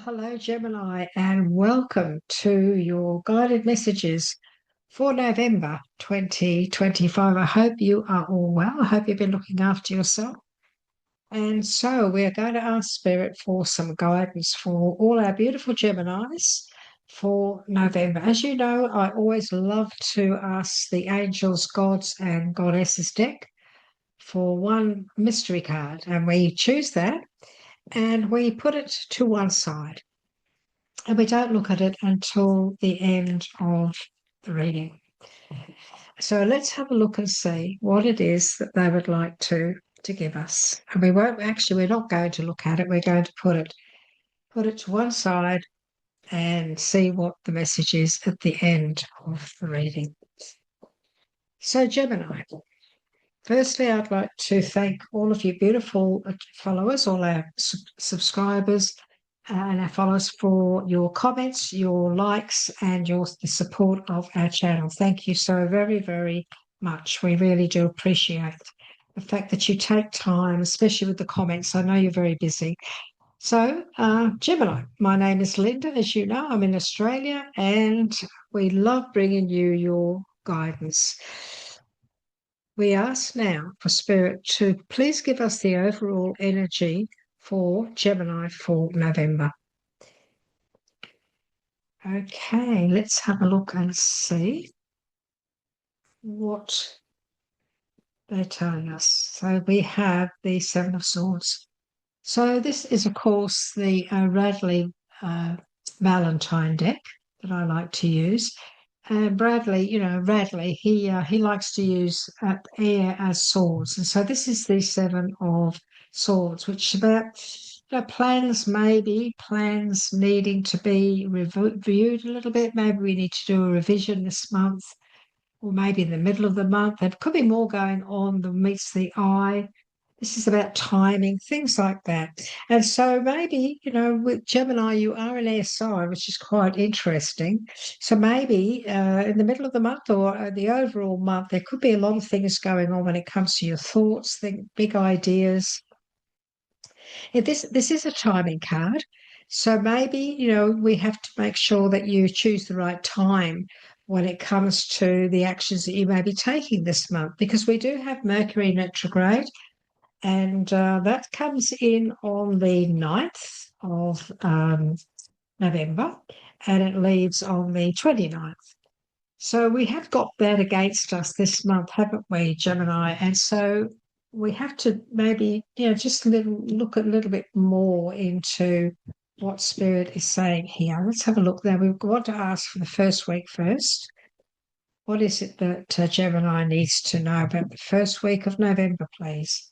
Hello, Gemini, and welcome to your guided messages for November 2025. I hope you are all well. I hope you've been looking after yourself. And so we are going to ask Spirit for some guidance for all our beautiful Geminis for November. As you know, I always love to ask the angels, gods, and goddesses deck for one mystery card, and we choose that and we put it to one side and we don't look at it until the end of the reading. So let's have a look and see what it is that they would like to give us. And we're not going to look at it. We're going to put it to one side and see what the message is at the end of the reading. So Gemini, firstly, I'd like to thank all of you beautiful followers, all our subscribers, and our followers for your comments, your likes, and the support of our channel. Thank you so very, very much. We really do appreciate the fact that you take time, especially with the comments. I know you're very busy. So, Gemini, my name is Linda. As you know, I'm in Australia, and we love bringing you your guidance. We ask now for Spirit to please give us the overall energy for Gemini for November. Okay, let's have a look and see what they're telling us. So we have the Seven of Swords. So this is, of course, the Radley Valentine deck that I like to use. And Radley, he likes to use air as swords. And so this is the Seven of Swords, which is about plans needing to be reviewed a little bit. Maybe we need to do a revision this month, or maybe in the middle of the month. There could be more going on than meets the eye. This is about timing, things like that. And so maybe, with Gemini, you are an air sign, which is quite interesting. So maybe in the middle of the month or the overall month, there could be a lot of things going on when it comes to your thoughts, big ideas. This is a timing card. So maybe, we have to make sure that you choose the right time when it comes to the actions that you may be taking this month, because we do have Mercury in retrograde. And that comes in on the 9th of November, and it leaves on the 29th. So we have got that against us this month, haven't we, Gemini? And so we have to maybe, just look a little bit more into what Spirit is saying here. Let's have a look there. We want to ask for the first week first. What is it that Gemini needs to know about the first week of November, please?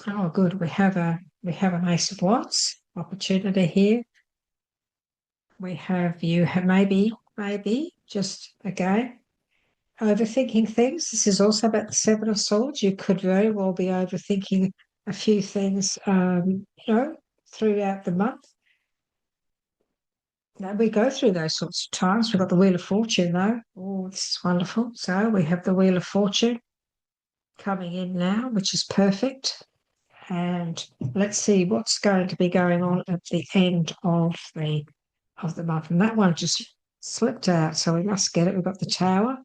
Oh, good. We have an Ace of Wands opportunity here. We have maybe just again overthinking things. This is also about the Seven of Swords. You could very well be overthinking a few things, throughout the month. Now, we go through those sorts of times. We've got the Wheel of Fortune, though. Oh, this is wonderful. So we have the Wheel of Fortune coming in now, which is perfect. And let's see what's going to be going on at the end of the month. And that one just slipped out, so we must get it. We've got the Tower.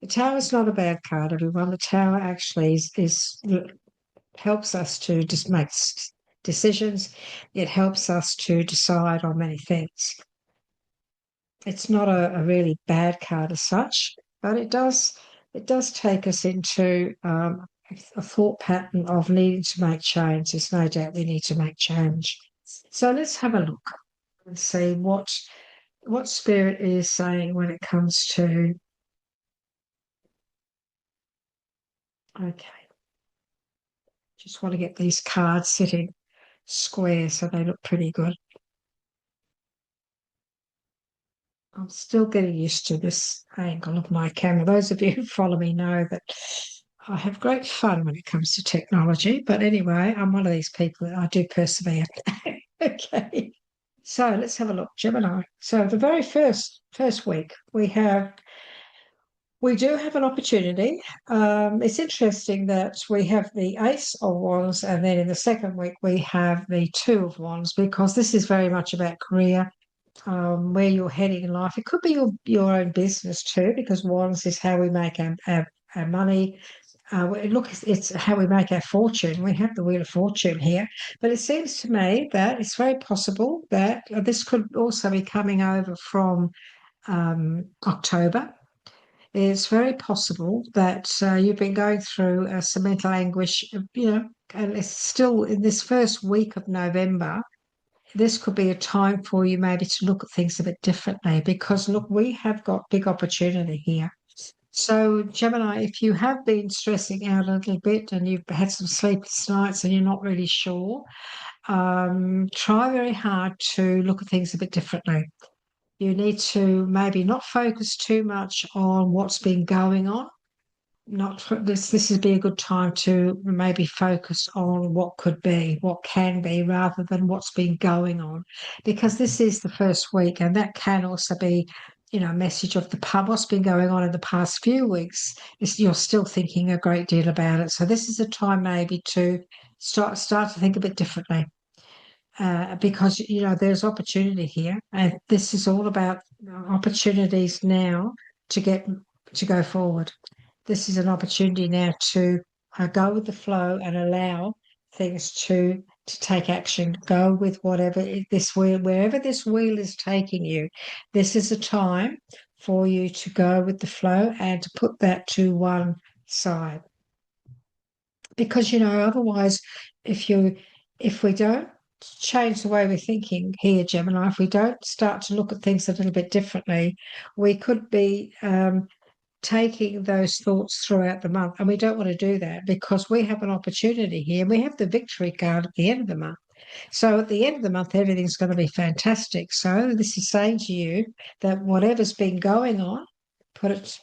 The Tower is not a bad card, everyone. The Tower actually helps us to just make decisions. It helps us to decide on many things. It's not a really bad card as such, but it does take us into a thought pattern of needing to make change. There's no doubt we need to make change. So let's have a look and see what Spirit is saying when it comes to. Okay. Just want to get these cards sitting square so they look pretty good. I'm still getting used to this angle of my camera. Those of you who follow me know that I have great fun when it comes to technology. But anyway, I'm one of these people that I do persevere. Okay. So let's have a look, Gemini. So the very first week, we have We do have an opportunity. It's interesting that we have the Ace of Wands, and then in the second week we have the Two of Wands, because this is very much about career, where you're heading in life. It could be your own business too, because Wands is how we make our money. Look, it's how we make our fortune. We have the Wheel of Fortune here, but it seems to me that it's very possible that this could also be coming over from October. It's very possible that you've been going through some mental anguish, and it's still in this first week of November. This could be a time for you maybe to look at things a bit differently, because look, we have got big opportunity here. So, Gemini, if you have been stressing out a little bit and you've had some sleepless nights and you're not really sure, try very hard to look at things a bit differently. You need to maybe not focus too much on what's been going on. Not for this would be a good time to maybe focus on what could be, what can be, rather than what's been going on, because this is the first week, and that can also be, a message of the pub. What's been going on in the past few weeks is you're still thinking a great deal about it. So this is a time maybe to start to think a bit differently, because there's opportunity here, and this is all about opportunities now to get to go forward. This is an opportunity now to go with the flow and allow things to take action. Go with whatever this wheel, wherever this wheel is taking you. This is a time for you to go with the flow and to put that to one side, because otherwise, if you if we don't change the way we're thinking here, Gemini, if we don't start to look at things a little bit differently, we could be taking those thoughts throughout the month. And we don't want to do that, because we have an opportunity here. We have the victory card at the end of the month. So at the end of the month, everything's going to be fantastic. So this is saying to you that whatever's been going on, put it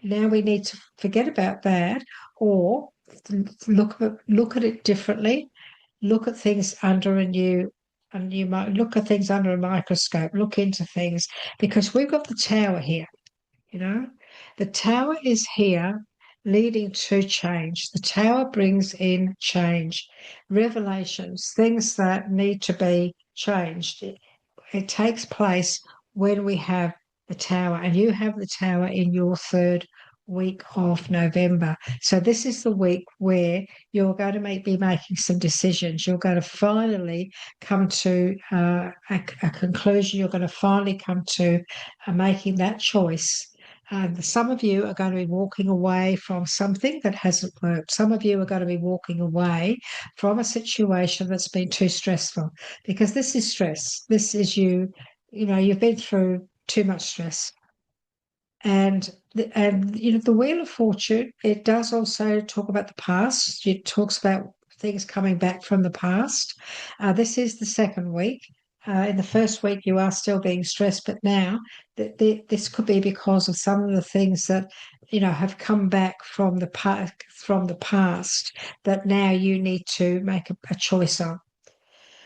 now, we need to forget about that, or look at it differently. Look at things under look at things under a microscope. Look into things, because we've got the tower here. You know, the tower is here leading to change. The tower brings in change, revelations, things that need to be changed. It takes place when we have the tower, and you have the tower in your third week of November. So this is the week where you're going to be making some decisions. You're going to finally come to a conclusion. You're going to finally come to making that choice. Some of you are going to be walking away from something that hasn't worked. Some of you are going to be walking away from a situation that's been too stressful, because this is stress. This is you've been through too much stress. And the Wheel of Fortune, it does also talk about the past. It talks about things coming back from the past. This is the second week. In the first week, you are still being stressed, but now this could be because of some of the things that have come back from the past that now you need to make a choice on.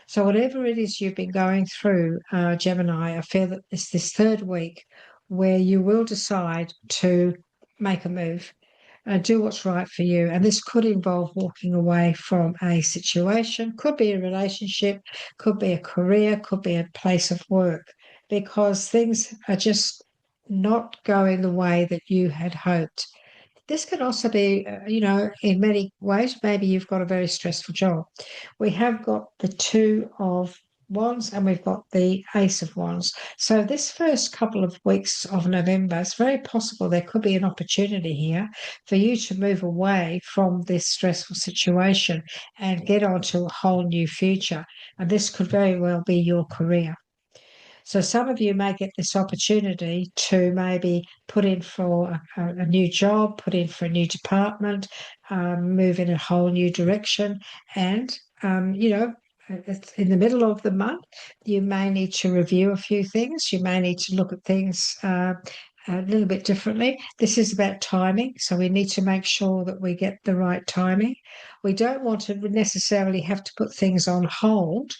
So whatever it is you've been going through, Gemini, I feel that it's this third week where you will decide to make a move, do what's right for you. And this could involve walking away from a situation, could be a relationship, could be a career, could be a place of work, because things are just not going the way that you had hoped. This can also be, in many ways, maybe you've got a very stressful job. We have got the Two of Wands and we've got the Ace of Wands. So this first couple of weeks of November, it's very possible there could be an opportunity here for you to move away from this stressful situation and get onto a whole new future. And this could very well be your career. So some of you may get this opportunity to maybe put in for a new job, put in for a new department, move in a whole new direction. And, in the middle of the month, you may need to review a few things. You may need to look at things a little bit differently. This is about timing. So we need to make sure that we get the right timing. We don't want to necessarily have to put things on hold,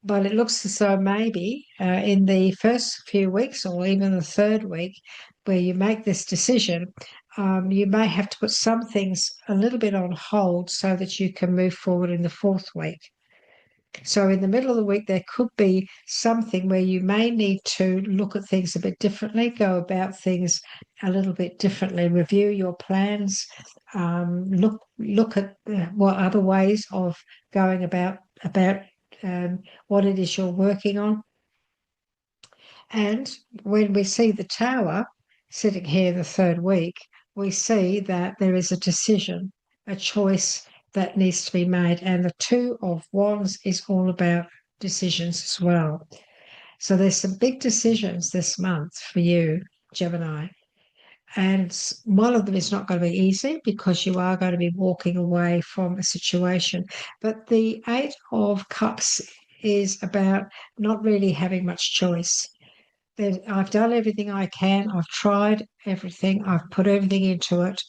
but it looks as though maybe in the first few weeks or even the third week, where you make this decision, you may have to put some things a little bit on hold so that you can move forward in the fourth week. So in the middle of the week, there could be something where you may need to look at things a bit differently, go about things a little bit differently, review your plans, look at what other ways of going about what it is you're working on. And when we see the Tower sitting here the third week, we see that there is a decision, a choice that needs to be made. And the Two of Wands is all about decisions as well. So there's some big decisions this month for you, Gemini. And one of them is not going to be easy because you are going to be walking away from a situation. But the Eight of Cups is about not really having much choice. I've done everything I can. I've tried everything. I've put everything into it.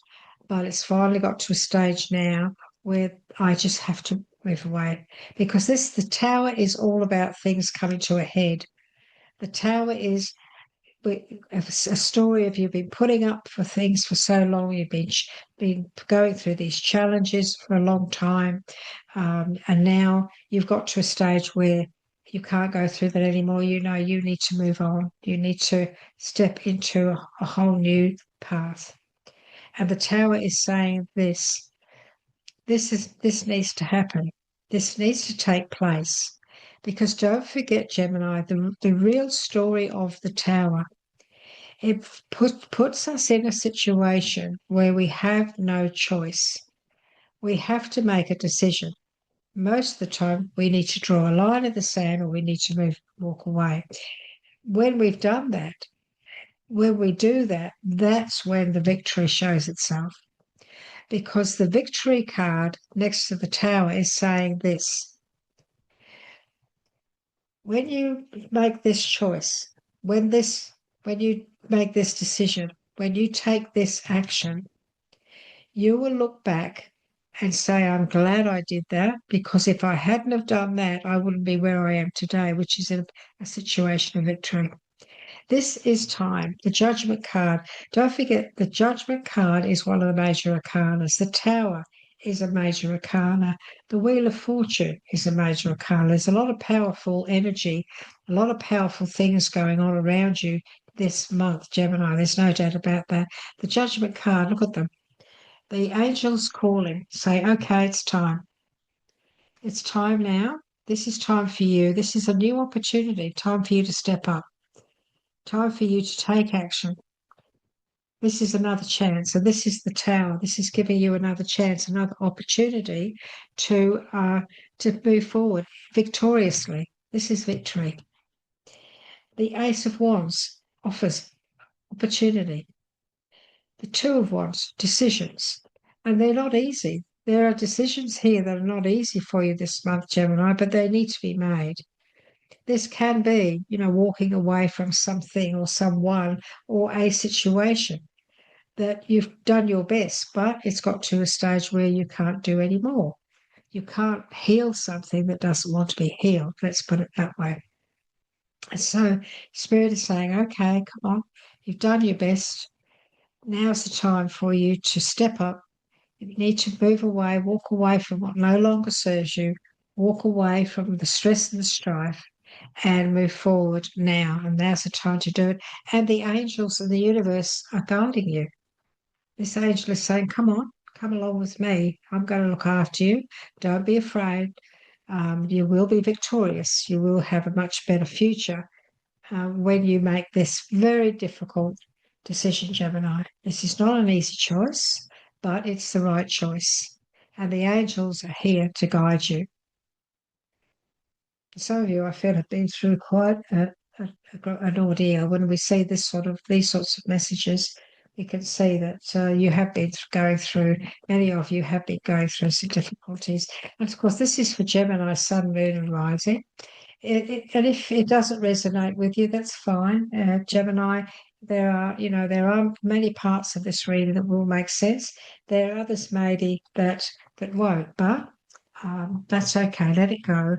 But it's finally got to a stage now where I just have to move away. Because the Tower is all about things coming to a head. The Tower is a story of you've been putting up for things for so long. You've been going through these challenges for a long time. And now you've got to a stage where you can't go through that anymore. You know, you need to move on. You need to step into a whole new path. And the Tower is saying this needs to happen. This needs to take place. Because don't forget, Gemini, the real story of the Tower, it puts us in a situation where we have no choice. We have to make a decision. Most of the time, we need to draw a line in the sand or we need to walk away. When we've done that, when we do that, that's when the victory shows itself. Because the victory card next to the Tower is saying this: when you make this choice, when you make this decision, when you take this action, you will look back and say, I'm glad I did that, because if I hadn't have done that, I wouldn't be where I am today, which is a situation of victory. This is time. The Judgment card. Don't forget, the Judgment card is one of the major arcanas. The Tower is a major arcana. The Wheel of Fortune is a major arcana. There's a lot of powerful energy, a lot of powerful things going on around you this month, Gemini. There's no doubt about that. The Judgment card, look at them. The angels calling, say, okay, it's time. It's time now. This is time for you. This is a new opportunity. Time for you to step up. Time for you to take action. This is another chance. And this is the Tower. This is giving you another chance, another opportunity to move forward victoriously. This is victory. The Ace of Wands offers opportunity. The Two of Wands, decisions. And they're not easy. There are decisions here that are not easy for you this month, Gemini, but they need to be made. This can be, walking away from something or someone or a situation that you've done your best, but it's got to a stage where you can't do any more. You can't heal something that doesn't want to be healed. Let's put it that way. And so Spirit is saying, okay, come on, you've done your best. Now's the time for you to step up. You need to move away, walk away from what no longer serves you, walk away from the stress and the strife, and move forward now. And now's the time to do it. And the angels in the universe are guiding you. This angel is saying, come on, come along with me. I'm going to look after you. Don't be afraid. You will be victorious. You will have a much better future when you make this very difficult decision, Gemini. This is not an easy choice, but it's the right choice. And the angels are here to guide you. Some of you, I feel, have been through quite an ordeal. When we see these sorts of messages, we can see that you have been going through, many of you have been going through some difficulties. And of course, this is for Gemini, Sun, Moon, and Rising. And if it doesn't resonate with you, that's fine. Gemini, there are many parts of this reading that will make sense. There are others maybe that won't, but that's okay. Let it go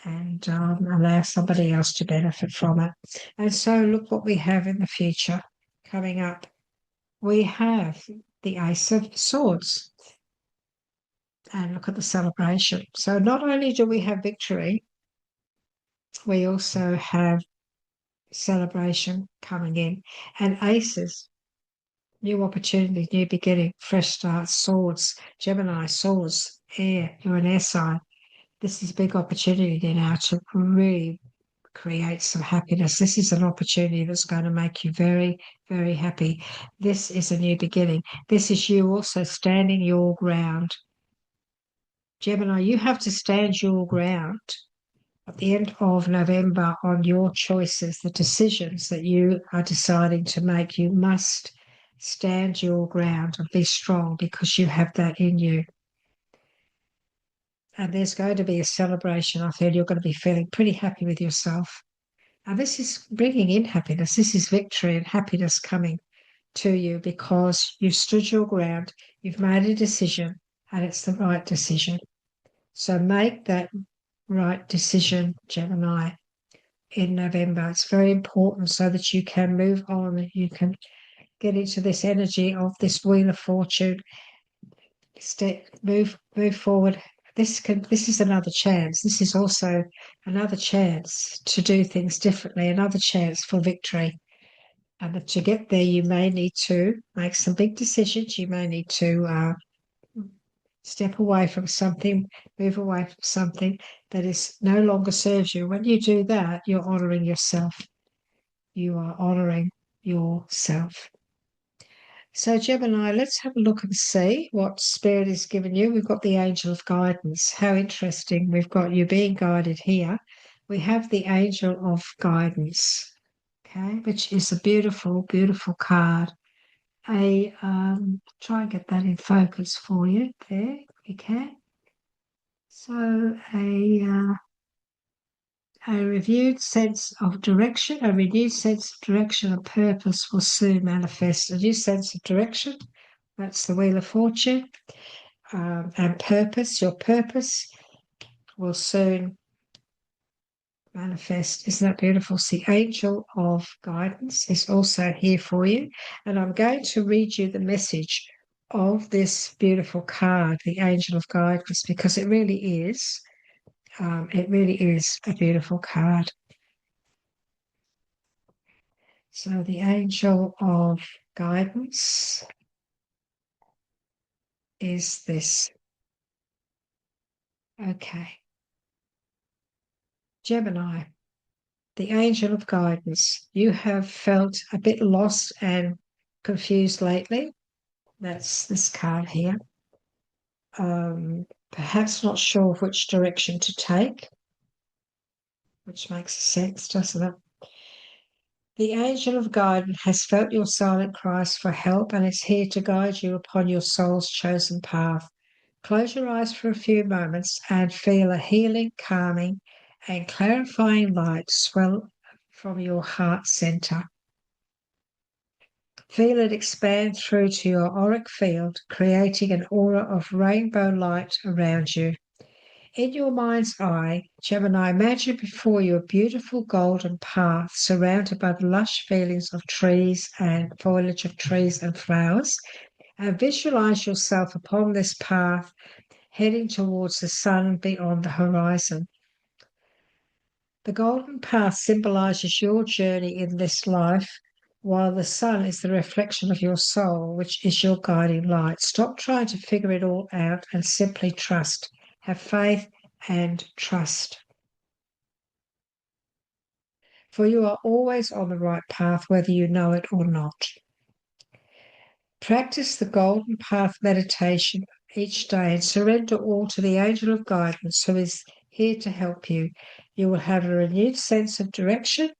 and allow somebody else to benefit from it. And so look what we have in the future coming up, we have the Ace of Swords. And look at the celebration. So not only do we have victory, we also have celebration coming in. And aces, new opportunity, new beginning, fresh start, swords, Gemini, swords, air, you're an air sign. This is a big opportunity now to really create some happiness. This is an opportunity that's going to make you very, very happy. This is a new beginning. This is you also standing your ground. Gemini, you have to stand your ground at the end of November on your choices, the decisions that you are deciding to make. You must stand your ground and be strong because you have that in you. And there's going to be a celebration. I feel you're going to be feeling pretty happy with yourself. And this is bringing in happiness. This is victory and happiness coming to you because you've stood your ground, you've made a decision, and it's the right decision. So make that right decision, Gemini, in November. It's very important so that you can move on, you can get into this energy of this Wheel of Fortune, move forward. This is another chance. This is also another chance to do things differently, another chance for victory. And to get there, you may need to make some big decisions. You may need to step away from something, move away from something that is no longer serves you. When you do that, you're honoring yourself. You are honoring yourself. So, Gemini, let's have a look and see what Spirit has given you. We've got the Angel of Guidance. How interesting. We've got you being guided here. We have the Angel of Guidance, okay, which is a beautiful, beautiful card. Try and get that in focus for you there, if you can. So, a renewed sense of direction and purpose will soon manifest. A new sense of direction, that's the Wheel of Fortune, and purpose. Your purpose will soon manifest. Isn't that beautiful? The Angel of Guidance is also here for you. And I'm going to read you the message of this beautiful card, the Angel of Guidance, because it really is. It really is a beautiful card. So the Angel of Guidance is this. Okay. Gemini, the Angel of Guidance. You have felt a bit lost and confused lately. That's this card here. Perhaps not sure of which direction to take, which makes sense, doesn't it? The Angel of Guidance has felt your silent cries for help and is here to guide you upon your soul's chosen path. Close your eyes for a few moments and feel a healing, calming, and clarifying light swell from your heart center. Feel it expand through to your auric field, creating an aura of rainbow light around you. In your mind's eye, Gemini, imagine before you a beautiful golden path surrounded by the lush feelings of trees and foliage of trees and flowers, and visualize yourself upon this path heading towards the sun beyond the horizon. The golden path symbolizes your journey in this life, while the sun is the reflection of your soul, which is your guiding light. Stop trying to figure it all out and simply trust. Have faith and trust. For you are always on the right path, whether you know it or not. Practice the Golden Path meditation each day and surrender all to the Angel of Guidance who is here to help you. You will have a renewed sense of direction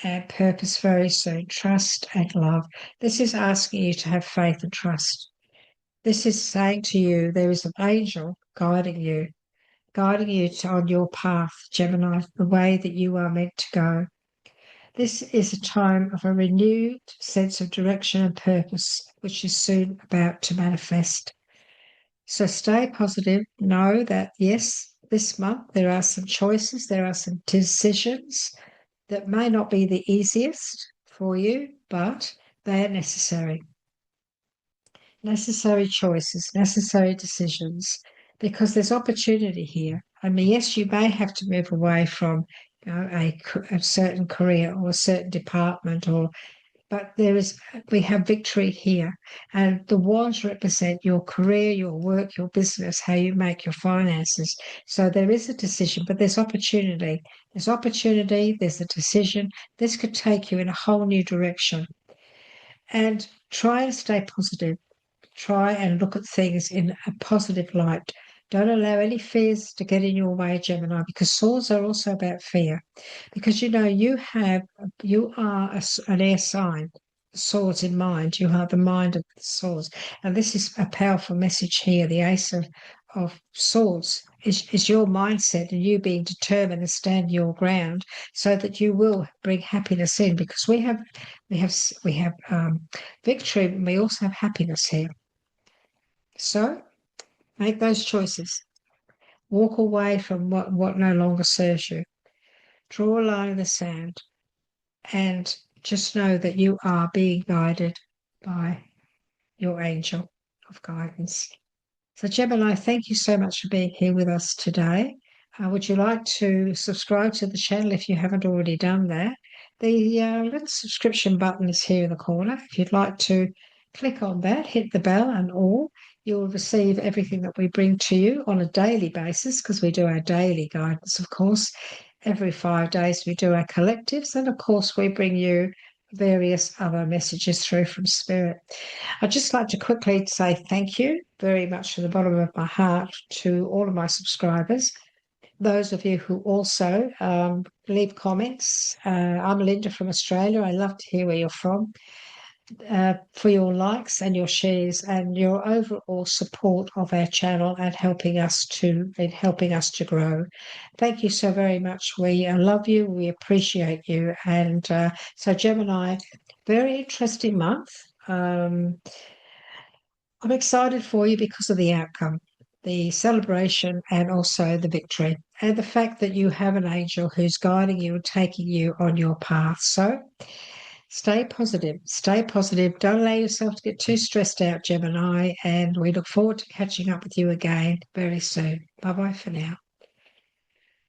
and purpose very soon. Trust and love. This is asking you to have faith and trust. This is saying to you there is an angel guiding you on your path, Gemini, the way that you are meant to go. This is a time of a renewed sense of direction and purpose, which is soon about to manifest. So stay positive. Know that, yes, this month there are some choices, there are some decisions that may not be the easiest for you, but They are necessary. Necessary choices, necessary decisions, because there's opportunity here. I mean, yes, you may have to move away from a certain career or a certain department, but we have victory here. And the wands represent your career, your work, your business, how you make your finances. So there is a decision, but there's opportunity. There's opportunity, there's a decision. This could take you in a whole new direction. And try and stay positive. Try and look at things in a positive light. Don't allow any fears to get in your way, Gemini, because swords are also about fear. Because you are an air sign, swords in mind. You are the mind of the swords. And this is a powerful message here. The Ace of Swords is your mindset and you being determined to stand your ground so that you will bring happiness in, because we have victory, and we also have happiness here. So make those choices. Walk away from what no longer serves you. Draw a line in the sand and just know that you are being guided by your angel of guidance. So, Gemini, thank you so much for being here with us today. Would you like to subscribe to the channel if you haven't already done that? The little subscription button is here in the corner. If you'd like to click on that, hit the bell and all, you'll receive everything that we bring to you on a daily basis, because we do our daily guidance, of course. Every 5 days we do our collectives, and of course we bring you various other messages through from Spirit. I'd just like to quickly say thank you very much from the bottom of my heart to all of my subscribers. Those of you who also leave comments. I'm Linda from Australia. I love to hear where you're from. For your likes and your shares and your overall support of our channel and helping us to grow. Thank you so very much. We love you. We appreciate you. And so Gemini, very interesting month. I'm excited for you because of the outcome, the celebration, and also the victory, and the fact that you have an angel who's guiding you and taking you on your path. So stay positive. Stay positive. Don't allow yourself to get too stressed out, Gemini. And we look forward to catching up with you again very soon. Bye bye for now.